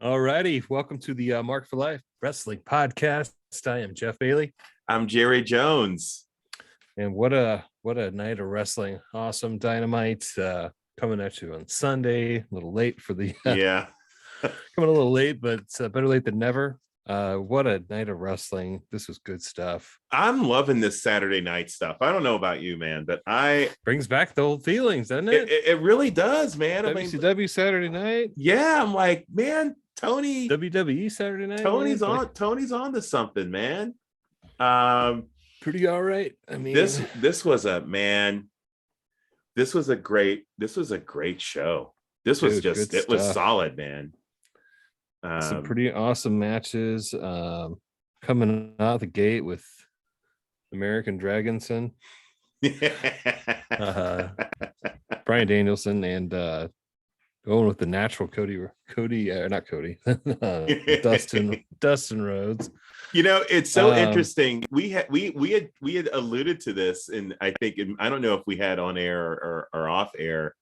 Alrighty, welcome to the Mark for Life Wrestling Podcast. I am Jeff Bailey. I'm Jerry Jones. And what a night of wrestling. Awesome Dynamite coming at you on Sunday. A little late for the Yeah. coming a little late, but it's better late than never. What a night of wrestling. This was good stuff. I'm loving this Saturday night stuff. I don't know about you, man, but brings back the old feelings, doesn't it? It really does, man. WCW Saturday night. Yeah, I'm like, man, Tony. WWE Saturday night. Tony's on to something, man. Pretty all right. I mean, this was a great show. This was it was solid, man. Some pretty awesome matches. Coming out the gate with American Dragonson, Bryan Danielson, and going with the natural Dustin Rhodes. You know, it's so interesting. We had alluded to this, and I think I don't know if we had on air or off air.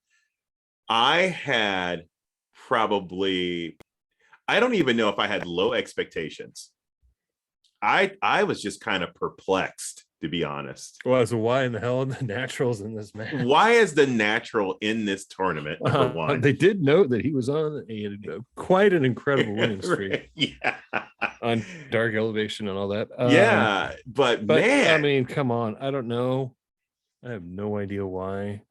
I don't even know if I had low expectations. I was just kind of perplexed, to be honest. Well, so why in the hell are the naturals in this match? Why is the natural in this tournament? Number one, they did note that he was on quite an incredible winning streak. Yeah, on Dark Elevation and all that. But man, I mean, come on. I don't know. I have no idea why.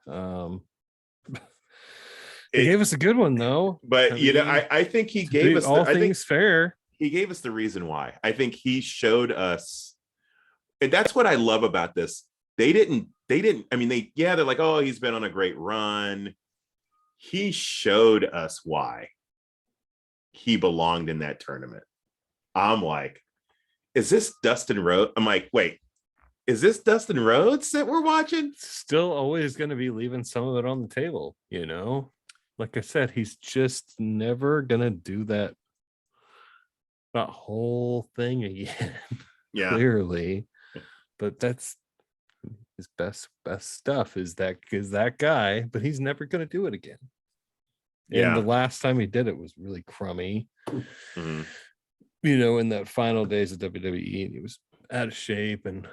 He gave us a good one though. But I think he gave us all things fair. He gave us the reason why. I think he showed us, and that's what I love about this. They didn't, I mean, they're like, oh, he's been on a great run. He showed us why he belonged in that tournament. I'm like, is this Dustin Rhodes? I'm like, wait, is this Dustin Rhodes that we're watching? Still always going to be leaving some of it on the table, Like I said, he's just never gonna do that whole thing again. Yeah, clearly. But that's his best stuff is that guy, but he's never gonna do it again. And the last time he did it was really crummy. Mm-hmm. In that final days of WWE, and he was out of shape, and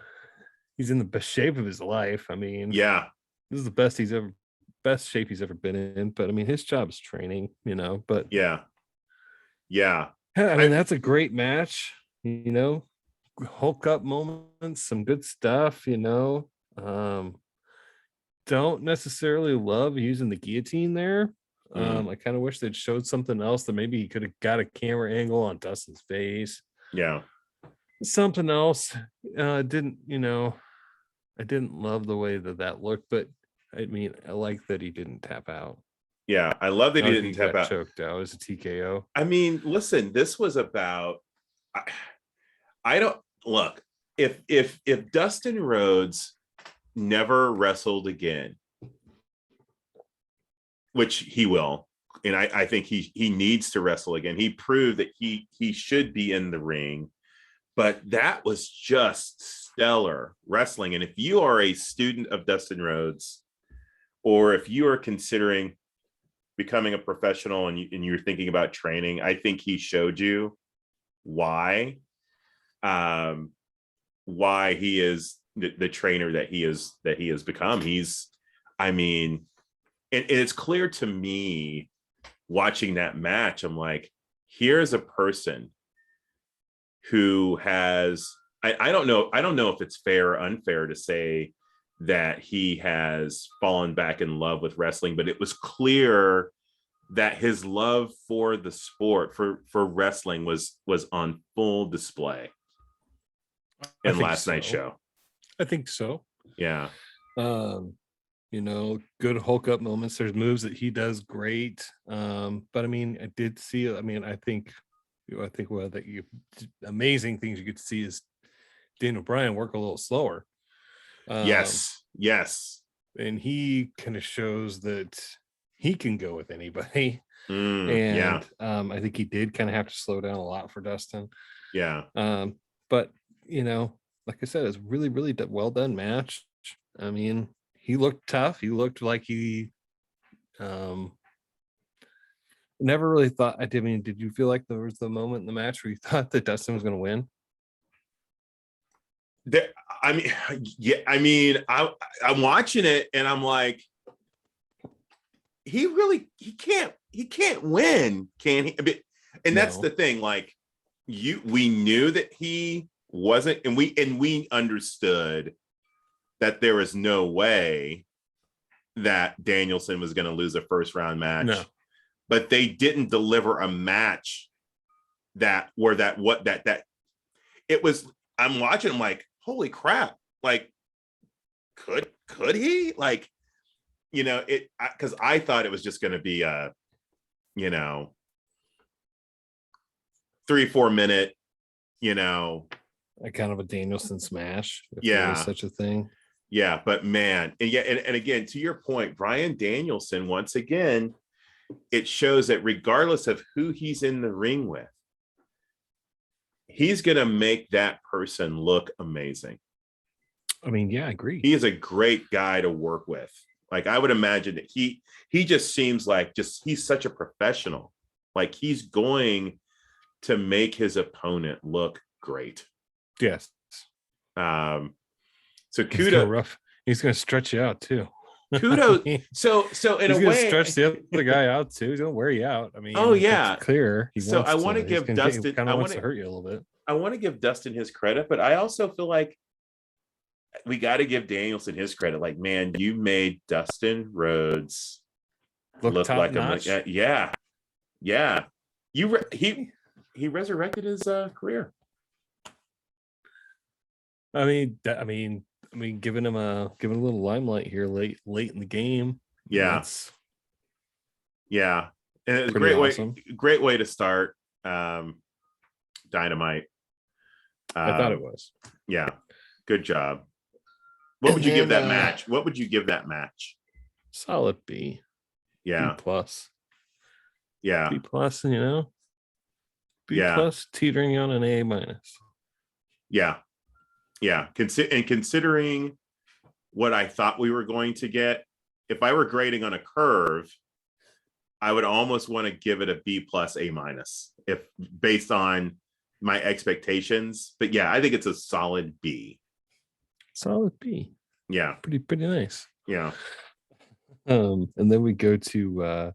he's in the best shape of his life. I mean, yeah, this is the best shape he's ever been in. But I mean, his job is training, but yeah. I mean, that's a great match, Hulk up moments, some good stuff, don't necessarily love using the guillotine there. I kind of wish they'd showed something else, that maybe he could have got a camera angle on Dustin's face. Yeah, something else. I didn't love the way that looked, but I mean, I like that he didn't tap out. Yeah, I love that he didn't tap out. Choked out. It was a TKO. I mean, listen, this was about. I don't look if Dustin Rhodes never wrestled again, which he will, and I think he needs to wrestle again. He proved that he should be in the ring, but that was just stellar wrestling. And if you are a student of Dustin Rhodes, or if you are considering becoming a professional and you're thinking about training, I think he showed you why he is the trainer that he has become. I mean, and it's clear to me watching that match, I'm like, here's a person who has, I don't know if it's fair or unfair to say that he has fallen back in love with wrestling, but it was clear that his love for the sport, for wrestling was on full display in last night's show. I think so. Yeah. Good Hulk up moments. There's moves that he does great. But I mean, I did see, I think amazing things you get to see is Daniel Bryan work a little slower. Yes. And he kind of shows that he can go with anybody. I think he did kind of have to slow down a lot for Dustin. Yeah. But like I said, it's really, really well done match. I mean, he looked tough. He looked like he never really thought. I mean, did you feel like there was the moment in the match where you thought that Dustin was going to win? I mean, yeah. I mean, I'm watching it and I'm like, he can't win, can he? And that's the thing. Like, we knew that he wasn't, and we understood that there was no way that Danielson was going to lose a first round match. No. But they didn't deliver a match that it was. I'm watching, I'm like, holy crap. Like, could he? Like, because I thought it was just going to be a, 3-4 minute, a kind of a Danielson smash, if there was such a thing. Yeah, but man, and again, to your point, Bryan Danielson, once again, it shows that regardless of who he's in the ring with, he's going to make that person look amazing. I mean, yeah, I agree. He is a great guy to work with. Like, I would imagine that he just seems like he's such a professional. Like, he's going to make his opponent look great. Yes. So kudos. He's going to stretch you out too. Kudos. So in he's a way, stretch the other guy out too. Don't wear you out. I mean, oh yeah, it's clear. So I want to give Dustin. Kind of wants to hurt you a little bit. I want to give Dustin his credit, but I also feel like we got to give Danielson his credit. Like, man, you made Dustin Rhodes look like a yeah. He resurrected his career. I mean, giving him a little limelight here late in the game. Yeah, and it's a great way to start Dynamite. I thought it was. Yeah, good job. What would you give that match? What would you give that match? Solid B. Yeah. B plus. Yeah. B plus, B plus, teetering on an A minus. Yeah. Yeah. Considering what I thought we were going to get, if I were grading on a curve, I would almost want to give it a B plus A minus, if based on my expectations. But yeah, I think it's a solid B. Solid B. Yeah. Pretty nice. Yeah. And then we go to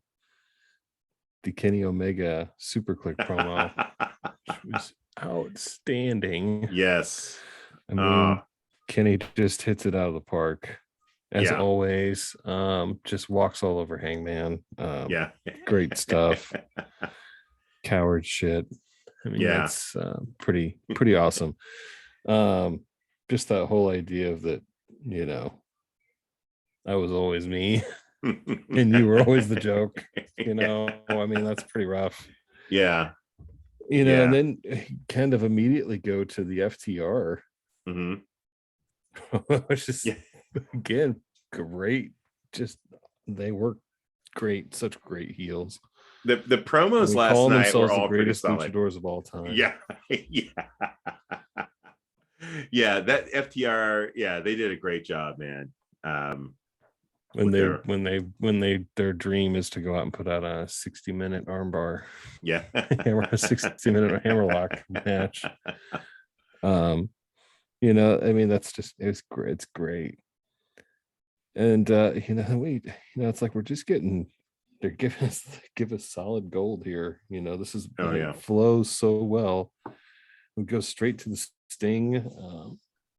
the Kenny Omega Super Click promo, which was outstanding. Yes. I mean, Kenny just hits it out of the park. As always, just walks all over Hangman. Great stuff. Coward shit. I mean, that's pretty awesome. Just that whole idea of that, I was always me and you were always the joke, I mean, that's pretty rough. Yeah. And then kind of immediately go to the FTR. Which is again great. Just they work great, such great heels. The promos last night were all the greatest pretty solid. luchadors of all time. Yeah. That FTR, they did a great job, man. When their dream is to go out and put out a 60-minute armbar. Yeah. a 60-minute hammerlock match. I mean, that's just it's great. And it's like we're just getting, they're give us solid gold here. This is flows so well. We go straight to the Sting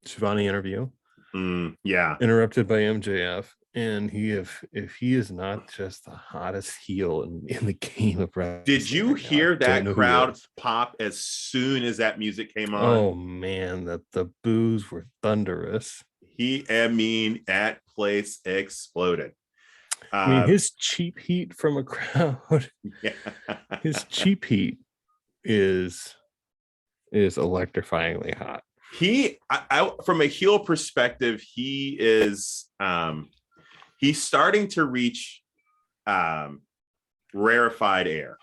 Shivani interview. Interrupted by MJF. And if he is not just the hottest heel in the game of wrestling. Did you hear that crowd pop as soon as that music came on? Oh man, the boos were thunderous. That place exploded. I mean, his cheap heat from a crowd. His cheap heat is electrifyingly hot. From a heel perspective, he is he's starting to reach rarefied air.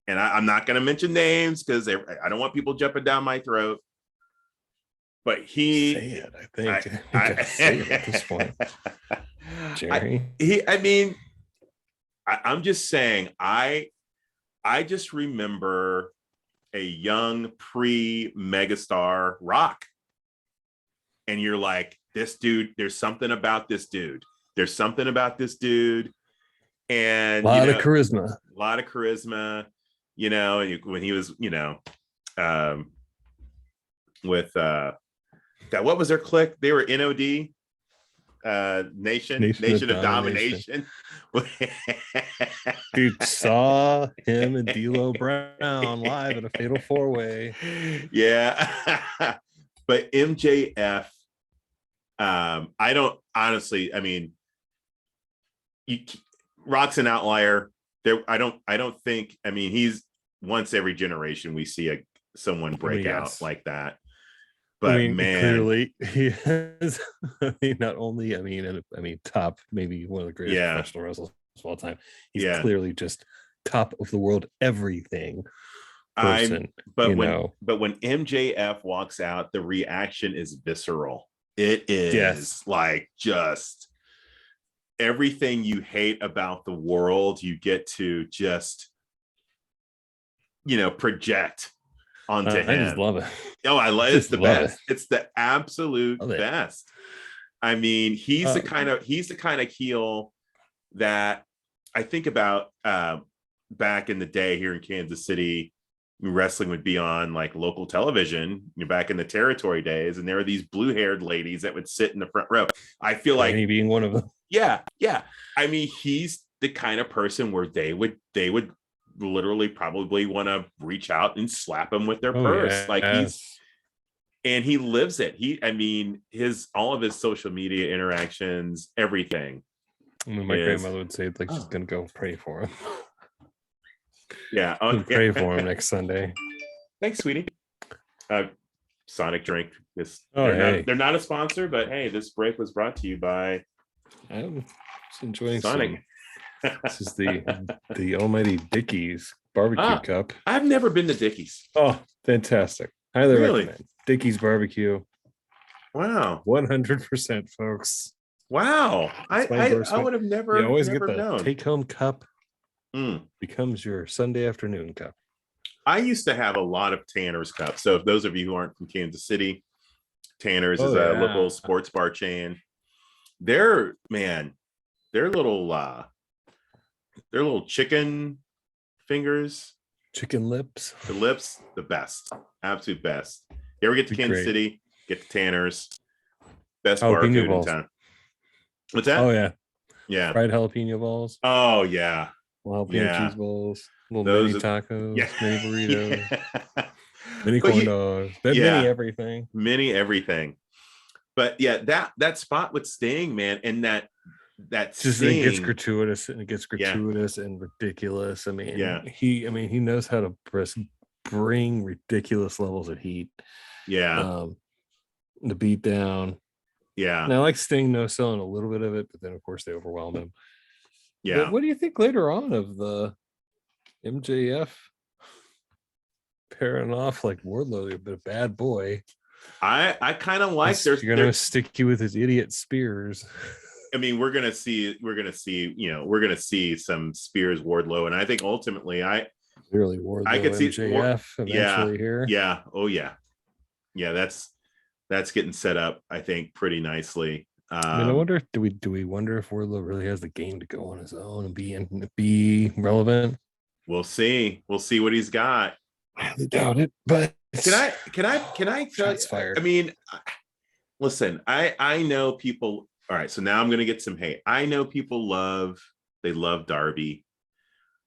And I'm not going to mention names because I don't want people jumping down my throat. But he say it, I think. I say it at this point. Jerry. I'm just saying, I just remember a young pre-megastar Rock, and you're like, this dude, there's something about this dude. There's something about this dude. And a lot of charisma. A lot of charisma, you know, when he was, you know, with that, what was their clique? They were NOD, Nation of Domination. Dude, saw him and D'Lo Brown live at a Fatal 4-Way. Yeah. But MJF, I don't honestly, I mean, Rock's an outlier there. I don't think, I mean, he's once every generation we see someone break out like that. But I mean, man, clearly he has, I mean, not only, I mean, top, maybe one of the greatest professional wrestlers of all time. He's clearly just top of the world everything person. But when MJF walks out, the reaction is visceral. It is like just everything you hate about the world, you get to just, you know, project onto him. I just love it. Oh, I love it. It's the best. It's the absolute best. I mean, he's the kind of heel that I think about back in the day here in Kansas City. Wrestling would be on like local television, you know, back in the territory days, and there were these blue-haired ladies that would sit in the front row. I feel like he being one of them. Yeah. I mean, he's the kind of person where they would literally probably want to reach out and slap him with their purse. Like he lives it. I mean, all of his social media interactions, everything. My grandmother would say, like, she's gonna go pray for him. Yeah, pray for him next Sunday. Thanks, sweetie. Sonic drink. They're not a sponsor, but hey, this break was brought to you by. I'm just enjoying Sonic. This is the almighty Dickies barbecue cup. I've never been to Dickies. Oh, fantastic! Highly recommend Dickies barbecue. Wow, 100%, folks. Wow, I would have never. You always never get the known. Take-home cup. Becomes your Sunday afternoon cup. I used to have a lot of Tanner's cups. So if those of you who aren't from Kansas City, Tanner's is a local sports bar chain. They're little chicken fingers, chicken lips. The lips, the best, absolute best. You ever get to Kansas City? Get to Tanner's, best bar food in town. What's that? Oh yeah. Fried jalapeno balls. Oh yeah. Jalapeno cheese balls, little mini tacos, mini burritos, mini corn dogs, mini everything. Mini everything. But yeah, that spot with Sting, man, and that just Sting, it gets gratuitous and ridiculous. I mean, he knows how to bring ridiculous levels of heat. Yeah. The beat down. Yeah. And I like Sting selling a little bit of it, but then of course they overwhelm him. Yeah. But what do you think later on of the MJF pairing off like Wardlow, a bit of bad boy? I kind of like you're gonna stick you with his idiot spears. I mean, we're gonna see some Spears Wardlow, and I think ultimately I could see MJF eventually here. Yeah. Oh yeah. Yeah, that's getting set up, I think, pretty nicely. I wonder, do we wonder if Wardlow really has the game to go on his own and be relevant? We'll see. We'll see what he's got. I highly doubt it, but can I tell you? I mean, listen, I know people. All right, so now I'm gonna get some hate. I know people love Darby.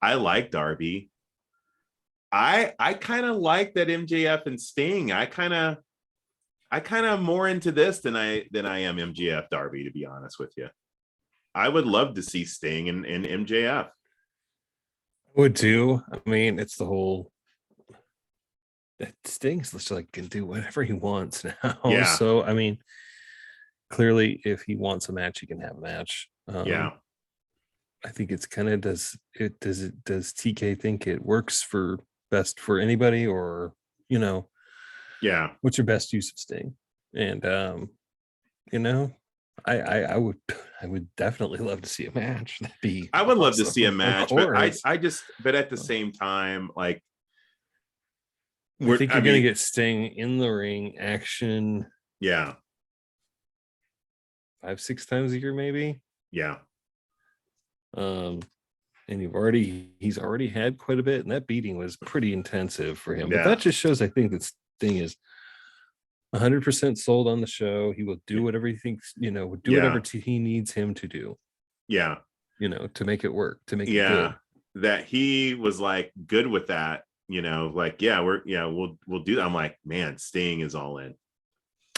I like Darby. I kind of like that MJF and Sting. I kind of more into this than I am MJF Darby, to be honest with you. I would love to see Sting and MJF. I would too. I mean, it's the whole that Sting's just like can do whatever he wants now. Yeah. So I mean, clearly, if he wants a match, he can have a match. Yeah. I think it's kind of does TK think it works for best for anybody, or yeah, what's your best use of Sting? And I would definitely love to see a match. That'd be I would love to awesome. see a Of match, but course. but at the same time, like, I think I you're gonna mean, get Sting in the ring action yeah, 5-6 times a year, maybe. yeah, Um, and he's already had quite a bit, and that beating was pretty intensive for him. But yeah, that just shows, I think, that Sting is 100% sold on the show. He will do whatever he thinks, would do yeah, whatever he needs him to do, yeah, to make it work, to make it yeah. good. That he was like good with that, like, yeah, we'll do that. I'm like, man, Sting is all in.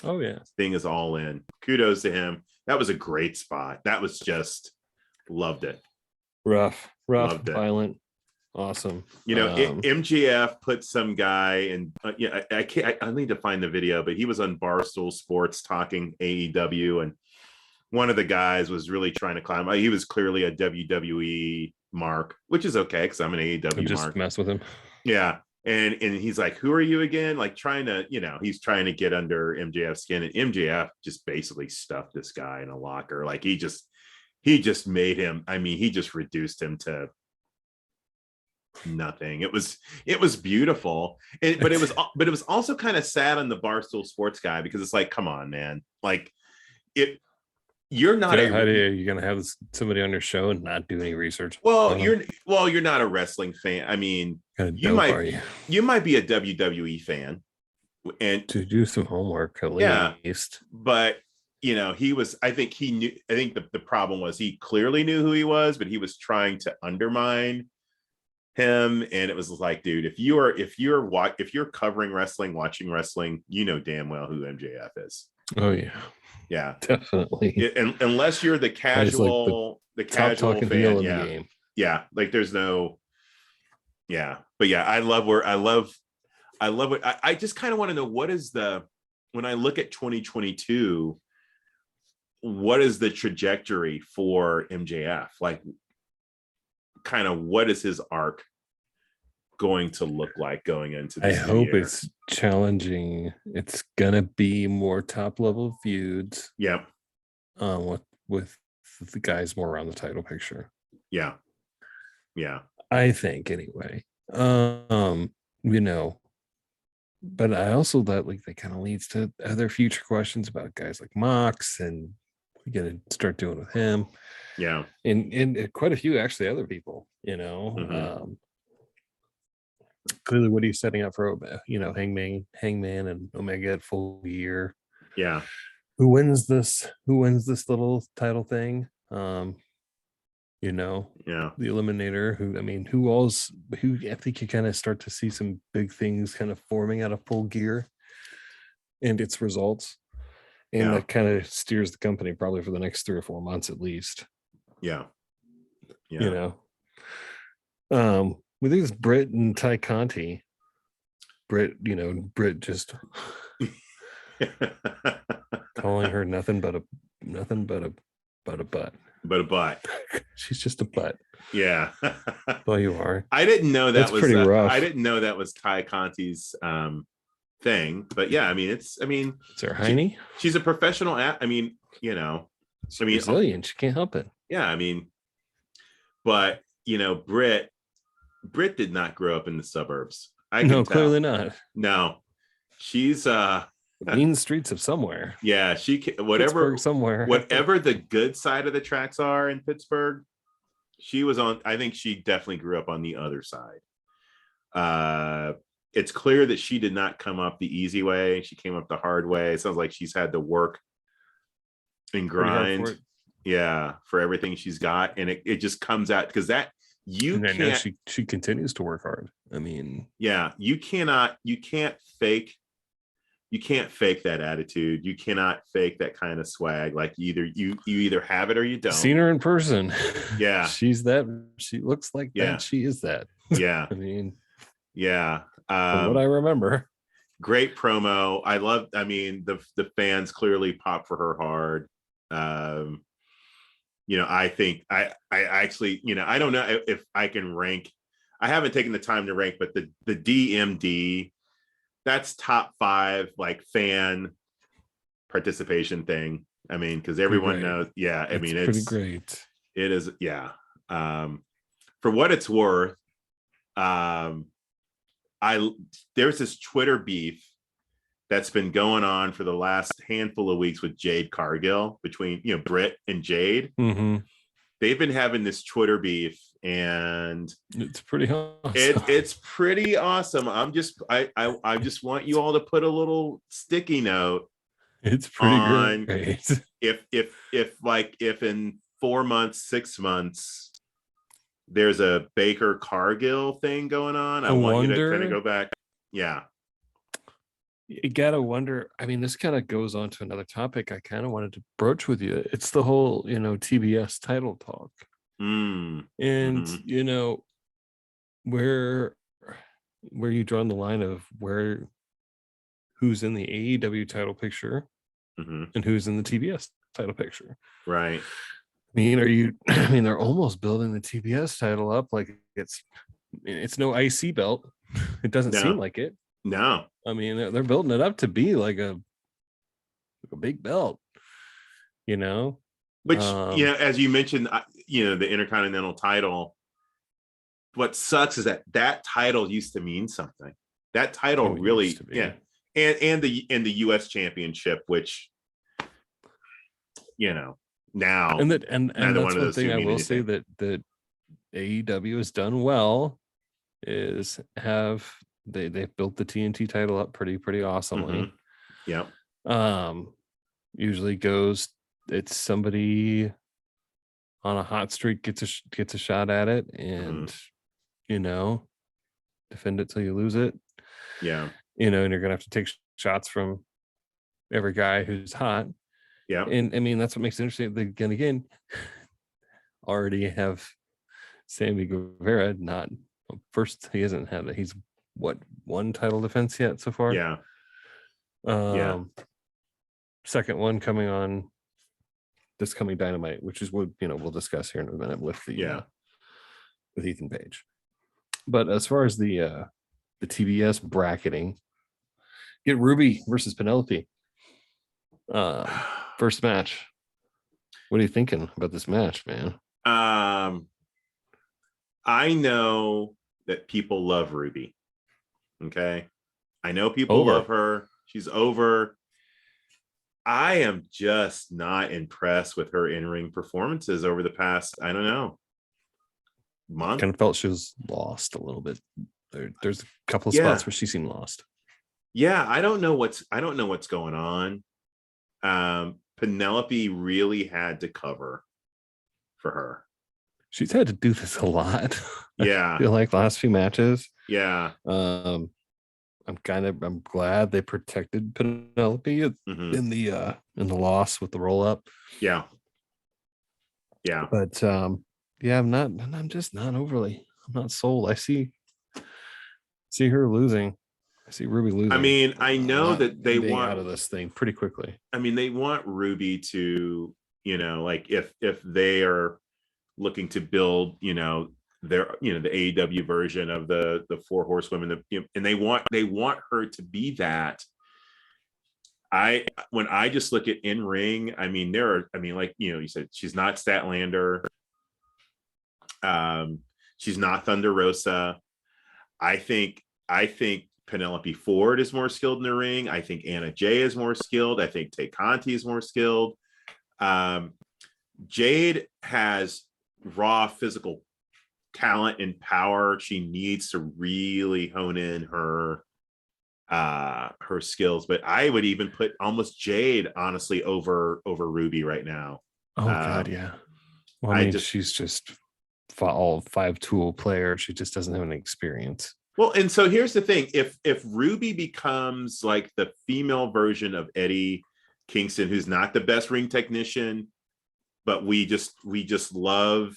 Oh yeah, Sting is all in. Kudos to him. That was a great spot. That was just loved it. rough, Loved it. violent, awesome. MJF put some guy, and yeah, I can't. I need to find the video, but he was on Barstool Sports talking AEW, and one of the guys was really trying to climb. He was clearly a WWE mark, which is okay because I'm an AEW just mark. mess with him. Yeah. And he's like, who are you again? Like trying to, he's trying to get under MJF's skin, and MJF just basically stuffed this guy in a locker. Like he just made him. I mean, he just reduced him to nothing. It was beautiful. But it was also kind of sad on the Barstool Sports guy, because it's like, come on, man. Like you're not how do you gonna have somebody on your show and not do any research? You're not a wrestling fan. I mean, you might be a WWE fan and to do some homework at least. But he was, I think the problem was he clearly knew who he was, but he was trying to undermine him. And it was like, dude, if you're covering wrestling, watching wrestling, damn well who MJF is. Oh yeah. Yeah, definitely. Unless you're the casual, the casual fan, in the game. Yeah, like there's no. Yeah, but yeah, I love what I just kind of want to know when I look at 2022, what is the trajectory for MJF? Like, kind of what is his arc going to look like going into this? I hope it's challenging. It's gonna be more top level feuds. Yeah. With the guys more around the title picture. Yeah. Yeah. I think anyway. But I also that like that kind of leads to other future questions about guys like Mox, and we gotta start doing with him. Yeah. And quite a few actually other people, Mm-hmm. Clearly what he's setting up for, Hangman and Omega at Full Gear. Yeah. Who wins this little title thing? Yeah. The Eliminator, who I think you kind of start to see some big things kind of forming out of Full Gear and its results. And that kind of steers the company probably for the next 3 or 4 months at least. Yeah. Yeah. We think it's Britt and Ty Conti. Britt just calling her nothing but a butt. But a butt. She's just a butt. Yeah. Well, you are. I didn't know that was pretty rough. I didn't know that was Ty Conti's thing. But yeah, it's her Heine. She's a professional She's Brazilian. She can't help it. Yeah, but Britt did not grow up in the suburbs. Clearly not. No. She's mean streets of somewhere. Yeah, Pittsburgh somewhere. Whatever the good side of the tracks are in Pittsburgh, she was on. I think she definitely grew up on the other side. It's clear that she did not come up the easy way. She came up the hard way. It sounds like she's had to work and grind. Yeah, for everything she's got, and it just comes out because that you can't. She continues to work hard. Yeah, you can't fake that attitude. You cannot fake that kind of swag. Like you either have it or you don't. Seen her in person. Yeah. She's that. She looks like that. She is that. Yeah. Yeah. From what I remember. Great promo. The fans clearly pop for her hard. I think I actually, I don't know if I can rank. I haven't taken the time to rank, but the DMD, that's top 5 like fan participation thing I mean, because everyone knows. Yeah, I mean, pretty great. It is. Yeah. For what it's worth, there's this Twitter beef that's been going on for the last handful of weeks with Jade Cargill, between Britt and Jade. Mm-hmm. They've been having this Twitter beef, and it's pretty awesome. It's pretty awesome. I just want you all to put a little sticky note. It's pretty great. If in 4 months, 6 months, there's a Baker Cargill thing going on, I want you to kind of go back. Yeah. You gotta wonder. I mean, this kind of goes on to another topic I kind of wanted to broach with you. It's the whole, TBS title talk. And where you draw the line of who's in the AEW title picture and who's in the TBS title picture. Right. I mean, they're almost building the TBS title up like it's no IC belt. It doesn't seem like it. No. I mean, they're building it up to be like a big belt, Which, as you mentioned, the Intercontinental title, what sucks is that title used to mean something. That title really, yeah. And the US Championship, which, now. And that's one thing I will say that AEW has done well is they've built the TNT title up pretty awesomely. Yeah. Usually it's somebody on a hot streak gets a shot at it, and defend it till you lose it. Yeah. And you're gonna have to take shots from every guy who's hot. Yeah. And I mean, that's what makes it interesting. Again, already have Sammy Guevara first. He hasn't had that. He's one title defense yet so far? Yeah. Second one coming on this coming Dynamite, which is what we'll discuss here in a minute with with Ethan Page. But as far as the TBS bracketing, get Ruby versus Penelope. First match. What are you thinking about this match, man? I know that people love Ruby. Okay. I know people love her. She's over. I am just not impressed with her in-ring performances over the past, I don't know, month. Kind of felt she was lost a little bit. There's a couple of spots where she seemed lost. Yeah, I don't know what's going on. Penelope really had to cover for her. She's had to do this a lot. Yeah. I feel like the last few matches. Yeah. I'm glad they protected Penelope in the loss with the roll up. Yeah. Yeah. But I'm just not overly. I'm not sold. I see her losing. I see Ruby losing. I mean, I know that they want out of this thing pretty quickly. I mean, they want Ruby to, like if they are looking to build, their, the AEW version of the four horsewomen, and they want her to be that. When I just look at in ring, I mean, like, you said, she's not Statlander. She's not Thunder Rosa. I think Penelope Ford is more skilled in the ring. I think Anna Jay is more skilled. I think Tay Conti is more skilled. Jade has raw physical talent and power. She needs to really hone in her skills. But I would even put almost Jade, honestly, over Ruby right now. Oh God, yeah. Well, I mean, she's just all 5-tool player. She just doesn't have any experience. Well, and so here's the thing: if Ruby becomes like the female version of Eddie Kingston, who's not the best ring technician, but we just love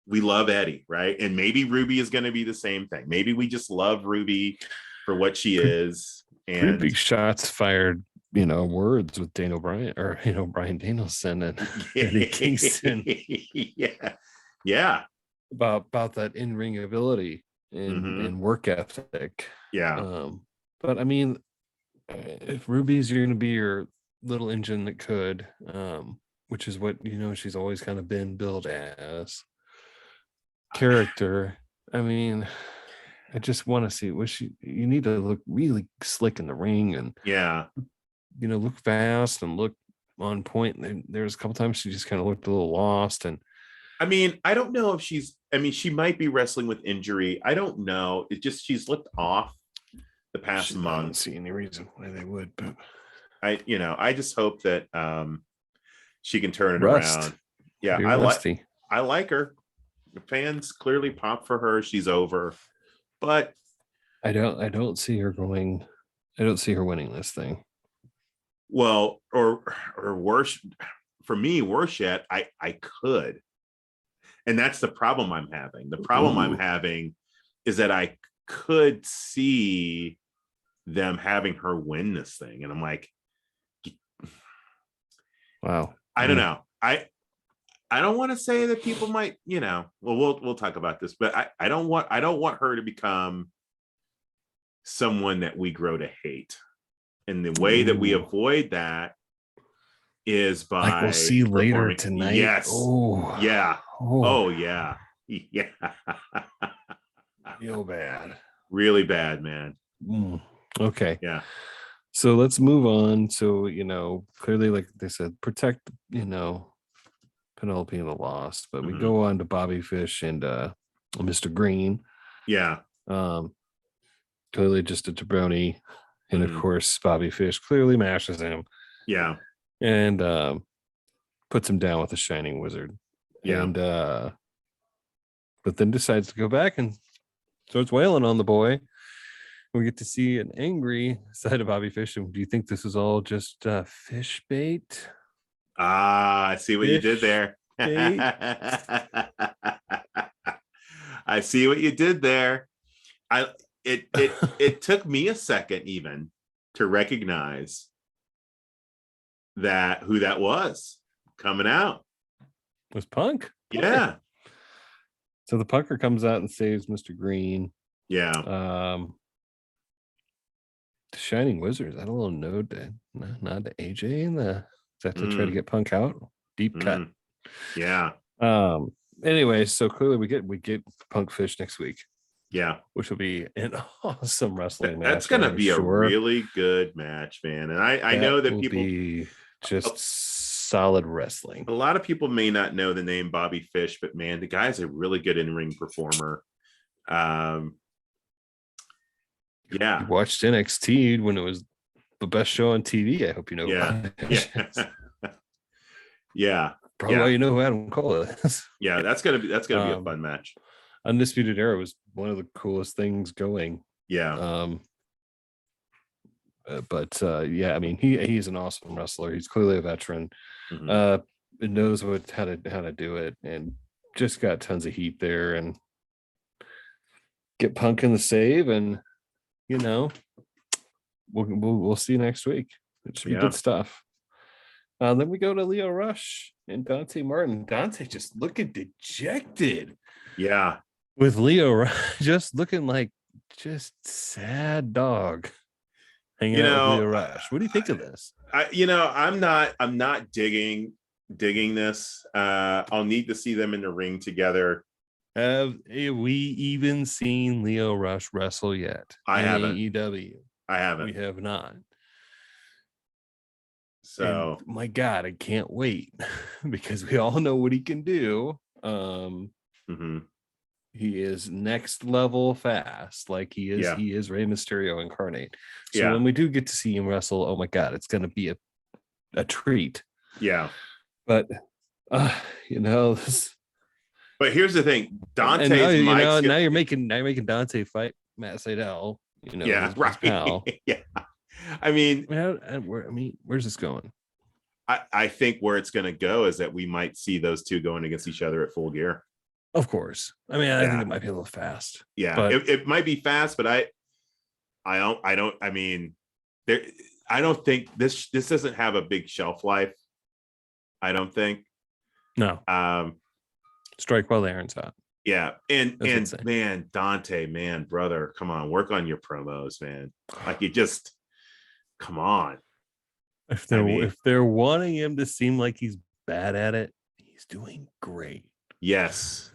Eddie, right? And maybe Ruby is going to be the same thing. Maybe we just love Ruby for what she is. And big shots fired, words with Daniel Bryan or Bryan Danielson and Eddie Kingston. Yeah. About that in-ring ability and work ethic. Yeah. But I mean, if Ruby's going to be your little engine that could, which is what she's always kind of been billed as character. I mean, I just want to see you need to look really slick in the ring and yeah. look fast and look on point. And there's a couple times she just kind of looked a little lost. And I mean, I don't know if she might be wrestling with injury. I don't know. She's looked off the past month. I don't see any reason why they would, but I just hope that she can turn it around. Yeah, I like her. The fans clearly pop for her. She's over, but I don't see her going. I don't see her winning this thing. Well, or worse, for me, worse yet, I could. And that's the problem I'm having. The problem I'm having is that I could see them having her win this thing. And I'm like, wow. I don't know. I don't want to say that people might, well, we'll talk about this, but I don't want her to become someone that we grow to hate. And the way that we avoid that is by, like we'll see later tonight. Yes. Oh yeah. Oh yeah. Yeah. Real bad. Really bad, man. Okay. Yeah. So let's move on. So, clearly, like they said, protect, Penelope and the Lost, but we go on to Bobby Fish and Mr. Green. Yeah. Clearly just a jabroni. And of course, Bobby Fish clearly mashes him. Yeah. And puts him down with a shining wizard. Yeah. And but then decides to go back and starts wailing on the boy. We get to see an angry side of Bobby Fish. And do you think this is all just fish bait? I see what you did there. I see what you did there. It took me a second even to recognize who that was coming out. It was Punk. Yeah. So the punker comes out and saves Mr. Green. Yeah. The Shining Wizards. I don't know. Nod to AJ and the that to try to get Punk out. Deep cut. Yeah. Anyway, so clearly we get Punk Fish next week. Yeah. Which will be an awesome wrestling match. That's gonna be a really good match, man. And I know that people be just solid wrestling. A lot of people may not know the name Bobby Fish, but man, the guy's a really good in-ring performer. Yeah. You watched NXT when it was the best show on TV. I hope you know. Yeah. Yeah. Probably why you know who Adam Cole is. Yeah, that's gonna be a fun match. Undisputed Era was one of the coolest things going. Yeah. Yeah, I mean he's an awesome wrestler. He's clearly a veteran. Knows how to do it, and just got tons of heat there. And get Punk in the save, and we'll see next week. It should be good stuff. Then we go to Lio Rush and Dante Martin. Dante just looking dejected. Yeah. With Lio Rush just looking like just sad dog hanging out with Lio Rush. What do you think of this? I'm not digging this. I'll need to see them in the ring together. Have we even seen Lio Rush wrestle yet? I haven't. AEW. I haven't. We have not. So and my God, I can't wait because we all know what he can do. He is next level fast, like he is. He is Rey Mysterio incarnate. So when we do get to see him wrestle, oh my God, it's going to be a treat. Yeah, but this. But here's the thing, Dante. Now you're making Dante fight Matt Sydal. Yeah, right. Pal. Yeah. I mean, where's this going? I think where it's going to go is that we might see those two going against each other at Full Gear. Of course. I mean, I think it might be a little fast. Yeah, but it might be fast, but I don't. I mean, I don't think this doesn't have a big shelf life. I don't think. No. Strike while the iron's hot. Yeah, and man, Dante, man, brother, come on, work on your promos, man. Like you just. Come on. If I they're mean, if they're wanting him to seem like he's bad at it, he's doing great. yes.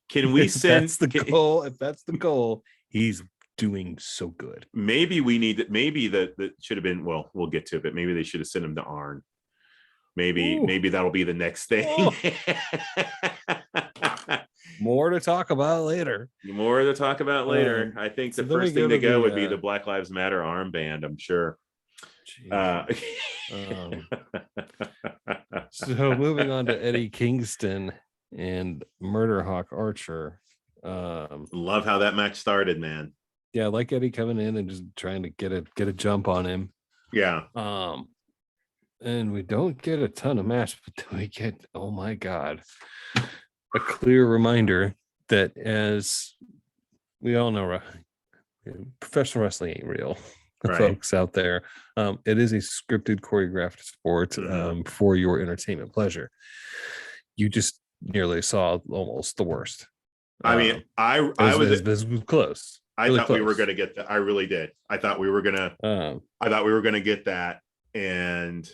Can we If send? that's the goal, if that's the goal, he's doing so good. Maybe we need that. Maybe that should have been. Well, we'll get to it, but maybe they should have sent him to Arn. Maybe that'll be the next thing. Oh. More to talk about later. More to talk about later. I think so the then we first thing go to to go the, would be the Black Lives Matter armband, I'm sure. So moving on to Eddie Kingston and Murder Hawk Archer. Love how that match started, man. Yeah, I like Eddie coming in and just trying to get a jump on him. Yeah. And we don't get a ton of match, but then we get, oh my God, a clear reminder that, as we all know, professional wrestling ain't real, Right. folks out there. It is a scripted, choreographed sport for your entertainment pleasure. You just nearly saw almost the worst. I mean, I was close. I thought we were going to get that. I really did. I thought we were going to get that. And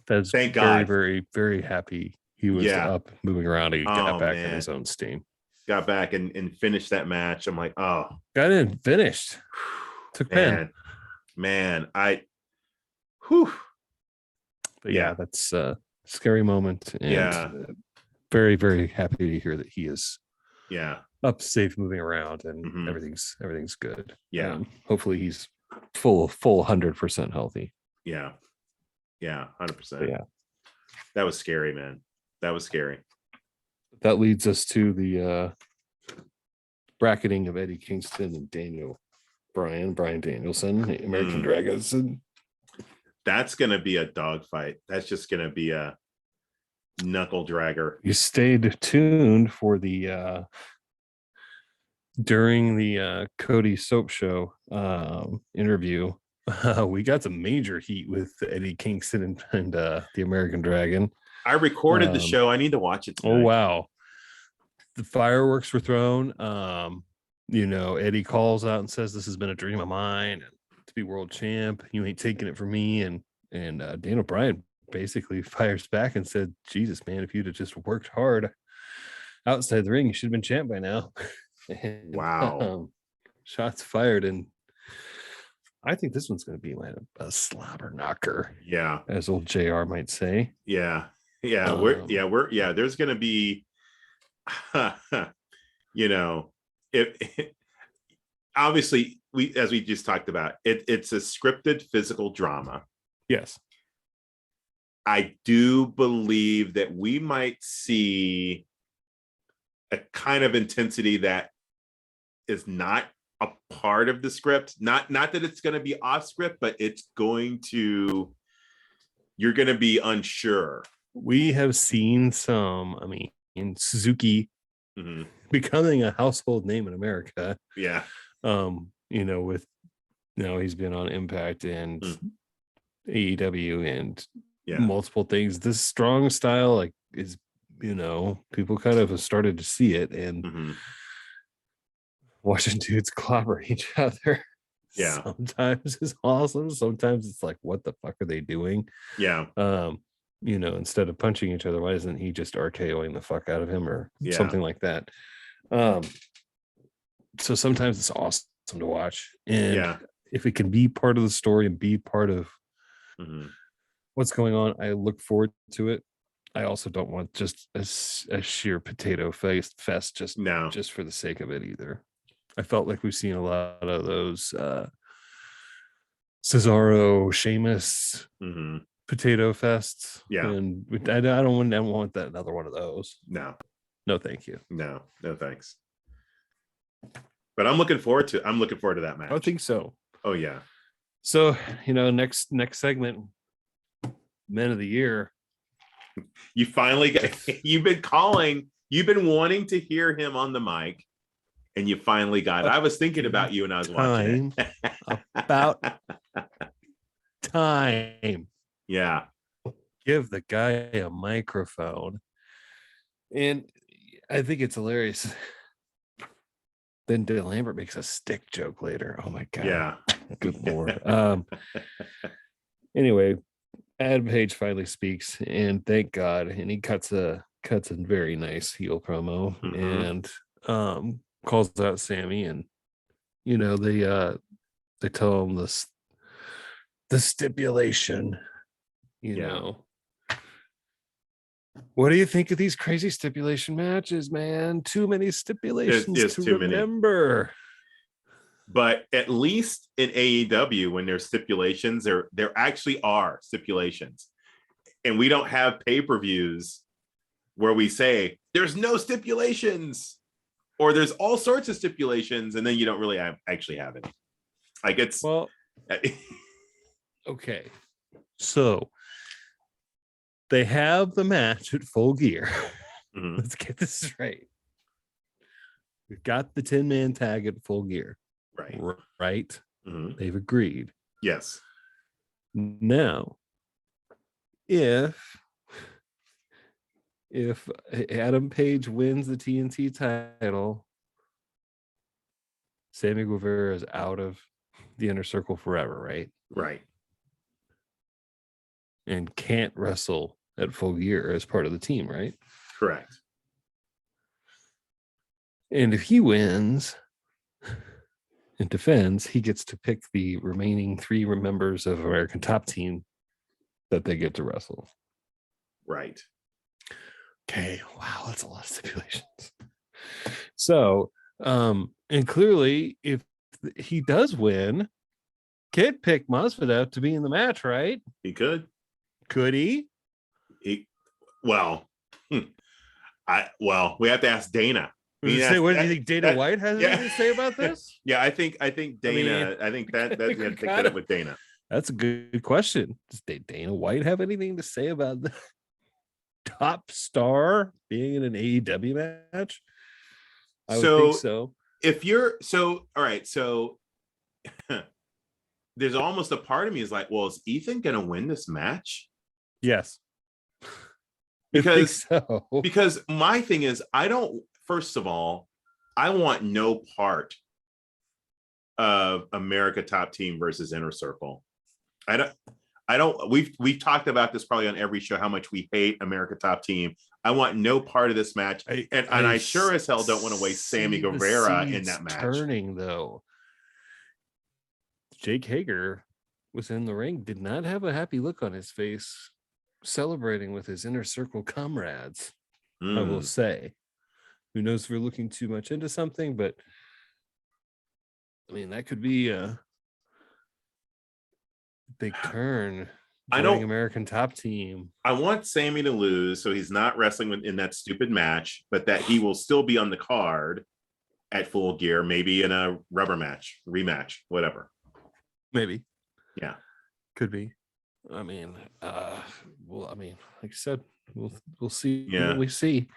that's thank very, God. very, very happy he was up, moving around. He got back in his own steam. Got back and finished that match. I'm like, oh, got in, finished. Took pen. Man, But yeah, that's a scary moment. And very, very happy to hear that he is up, safe, moving around, and everything's good. Yeah. Hopefully he's full 100% healthy. Yeah. 100%. Yeah. That was scary, man. That was scary. That leads us to the bracketing of Eddie Kingston and Brian Danielson, the American Dragons. That's going to be a dogfight. That's just going to be a knuckle dragger. You stayed tuned for the during the Cody Soap Show interview. We got some major heat with Eddie Kingston and the American Dragon. I recorded the show. I need to watch it tonight. Oh wow, the fireworks were thrown. Eddie calls out and says, "This has been a dream of mine to be world champ. You ain't taking it from me." And Daniel Bryan basically fires back and said, "Jesus, man, if you'd have just worked hard outside the ring, you should have been champ by now." And, wow. Shots fired, and I think this one's going to be like a slobber knocker. Yeah, as old JR might say. Yeah. There's going to be, obviously as we just talked about, it's a scripted physical drama. Yes. I do believe that we might see a kind of intensity that is not a part of the script. Not that it's going to be off script, but you're going to be unsure. We have seen in Suzuki becoming a household name in America. Yeah. He's been on Impact and AEW and multiple things. This strong style is, people kind of have started to see it, and watching dudes clobber each other sometimes is awesome. Sometimes it's like, what the fuck are they doing? Yeah. Instead of punching each other, why isn't he just RKOing the fuck out of him or something like that? So sometimes it's awesome to watch, and if it can be part of the story and be part of what's going on, I look forward to it. I also don't want just a sheer potato fest just for the sake of it either. I felt like we've seen a lot of those Cesaro, Sheamus potato fests. Yeah. And I don't want that another one of those. No, thank you. No thanks. But I'm looking forward to that match. I think so. Oh yeah. So, next segment, Men of the Year. You finally you've been wanting to hear him on the mic, and you finally got it. I was thinking about you when I was watching it. About time. Yeah. Give the guy a microphone. And I think it's hilarious. Then Dan Lambert makes a stick joke later. Oh my God. Yeah. Good Lord. Anyway, Adam Page finally speaks, and thank God, and he cuts a very nice heel promo, and calls out Sammy, and they tell him the stipulation, What do you think of these crazy stipulation matches, man? Too many stipulations to remember. But at least in AEW, when there's stipulations, there actually are stipulations. And we don't have pay-per-views where we say there's no stipulations or there's all sorts of stipulations, and then you don't really actually have any. Like it's okay. So they have the match at Full Gear. Let's get this right. We've got the 10-man tag at Full Gear. Right? They've agreed. Yes. Now, if Adam Page wins the TNT title, Sammy Guevara is out of the Inner Circle forever, right? Right. And can't wrestle at Full Gear as part of the team, right? Correct. And if he wins and defends, he gets to pick the remaining 3 members of American Top Team that they get to wrestle. Right. Okay. Wow, that's a lot of stipulations. So, and clearly, if he does win, Kid pick Masvidal to be in the match, right? He could. Could he? We have to ask Dana. What do you think Dana White has anything to say about this? Yeah, I think Dana. I think that we had to pick that up with Dana. That's a good question. Does Dana White have anything to say about the top star being in an AEW match? I would think so. All right, so there's almost a part of me is like, well, is Ethan gonna win this match? Yes. Because my thing is, first of all, I want no part of America Top Team versus Inner Circle. We've talked about this probably on every show, how much we hate America Top Team. I want no part of this match. I sure as hell don't want to waste Sammy Guevara in that match. Turning though. Jake Hager was in the ring, did not have a happy look on his face, celebrating with his Inner Circle comrades. I will say. Who knows if we're looking too much into something, but I mean, that could be a big turn. American Top Team. I want Sammy to lose so he's not wrestling in that stupid match, but that he will still be on the card at Full Gear, maybe in a rubber match, rematch, whatever. Maybe. Yeah. Could be. I mean, like I said, we'll see. Yeah. We see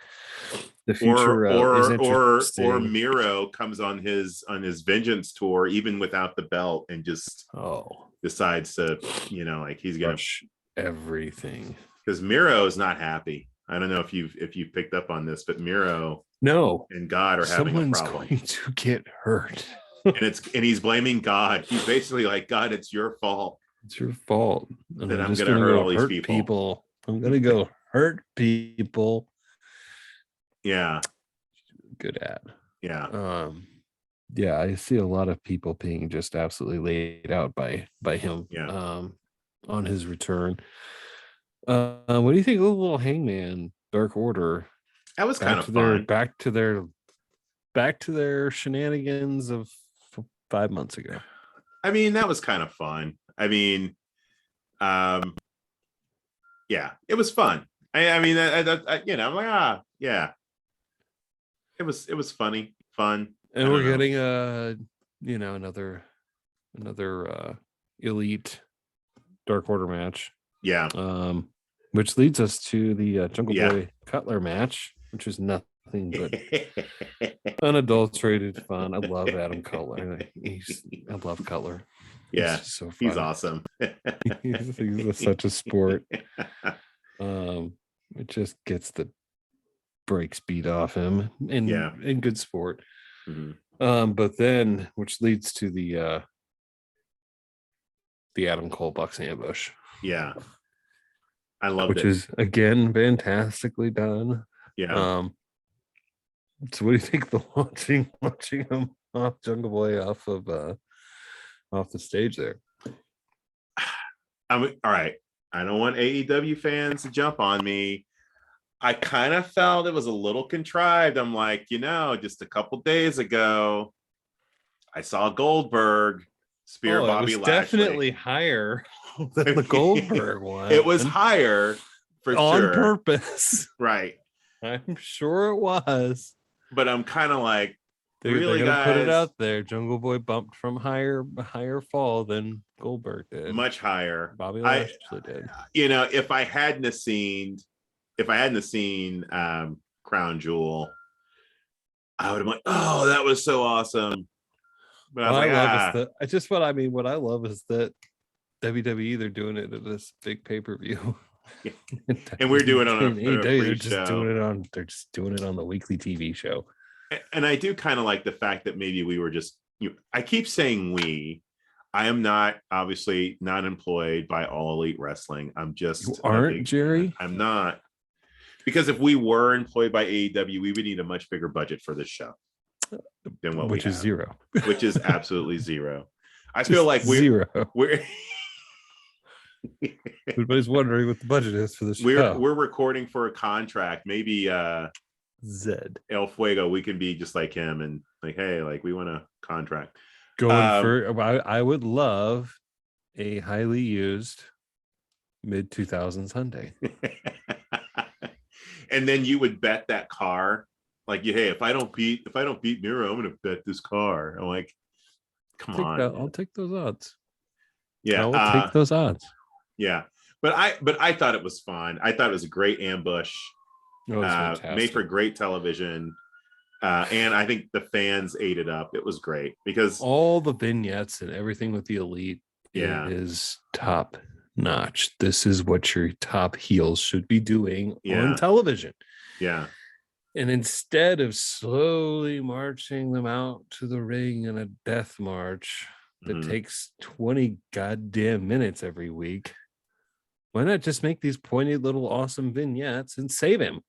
the future. Or Miro comes on his Vengeance tour, even without the belt, and just decides to, he's gonna rush everything. Because Miro is not happy. I don't know if you've picked up on this, but Miro and God are having a problem. Someone's going to get hurt. and he's blaming God. He's basically like, God, it's your fault. It's your fault. And I'm going to hurt all these people. I'm going to go hurt people. Yeah. Good ad. Yeah. Yeah, I see a lot of people being just absolutely laid out by him. Yeah. On his return. What do you think of the little Hangman Dark Order? That was kind of fun. Back to their shenanigans of 5 months ago. I mean, that was kind of fun. I mean, yeah, it was fun. I'm like, yeah, it was funny, fun. And we're getting another elite Dark Order match. Yeah. Which leads us to the Jungle Boy Cutler match, which is nothing but unadulterated fun. I love Adam Cutler. I love Cutler. Yeah, he's so fun. He's awesome. he's such a sport. It just gets the brakes beat off him, in good sport. Mm-hmm. But then, which leads to the Adam Cole Bucks ambush. Yeah. I loved which it. is again fantastically done. Yeah. So what do you think the watching him off Jungle Boy off the stage there? All right. I don't want AEW fans to jump on me. I kind of felt it was a little contrived. I'm like, just a couple days ago, I saw Goldberg spear Bobby It was Lashley. Definitely higher than the Goldberg one. It was higher for on sure. purpose. Right. I'm sure it was. But I'm kind of like, really, they're gonna guys? put it out there. Jungle Boy bumped from higher fall than Goldberg did. Much higher. Bobby Lashley did. If I hadn't seen Crown Jewel, I would have been like, oh, that was so awesome. But I was like, what I love is that WWE, they're doing it at this big pay-per-view. Yeah. And we're doing it on a they're just doing it on the weekly TV show. And I do kind of like the fact that maybe we were just, I keep saying I am obviously not employed by All Elite Wrestling. I'm just you aren't, Jerry? I'm not. Because if we were employed by AEW, we would need a much bigger budget for this show than what which we is have. Zero. Which is absolutely zero. I feel like we're everybody's wondering what the budget is for the show. We're recording for a contract. Maybe Zed El Fuego, we can be just like him and like, hey, like we want a contract. I would love a highly used mid 2000s Hyundai. And then you would bet that car, like, hey, if I don't beat Miro, I'm gonna bet this car. I'm like, come on, I'll take those odds. Yeah, I'll take those odds. Yeah, but I thought it was fun. I thought it was a great ambush. Made for great television. And I think the fans ate it up. It was great because all the vignettes and everything with the Elite is top notch. This is what your top heels should be doing on television. Yeah. And instead of slowly marching them out to the ring in a death march that takes 20 goddamn minutes every week, why not just make these pointed little awesome vignettes and save him?